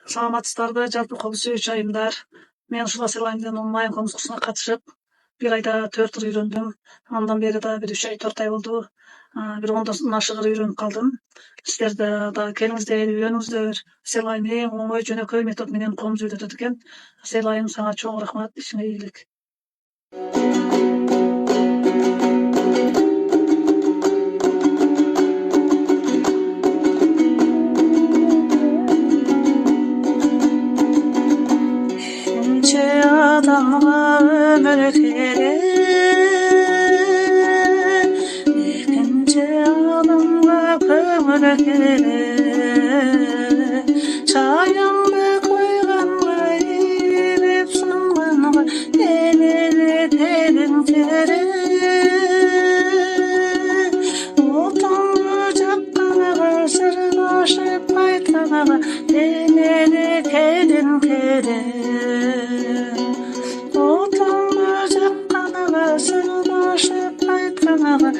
Саламатсыздарбы, жалпы кол сүйүүчү айымдар. Мен ушул Асерлайымдын онлайн конкурсуна катышып, бир айда 4 ай үйрөндүм. Андан бери да бир 3 ай 4 ай болду. Бир 10 ашыгыр үйрөнүп калдым. Силер да келиңиздер, үйрөнүңүздөр. Асерлайым эң оңой жөнөкөй метод менен коомду үйрөтөт экен. Асерлайым, сага чоң рахмат, ишиңе ийгилик. Ekинci adamga ömür керек, ekинci adamga көңүл керек. Çayыңды койганга ийип сынганга элелетериң керек. Отуңду жакканга сырдашып кайтканга элелетериң керек. Otağımda canına sırdaşıp kaytkanaga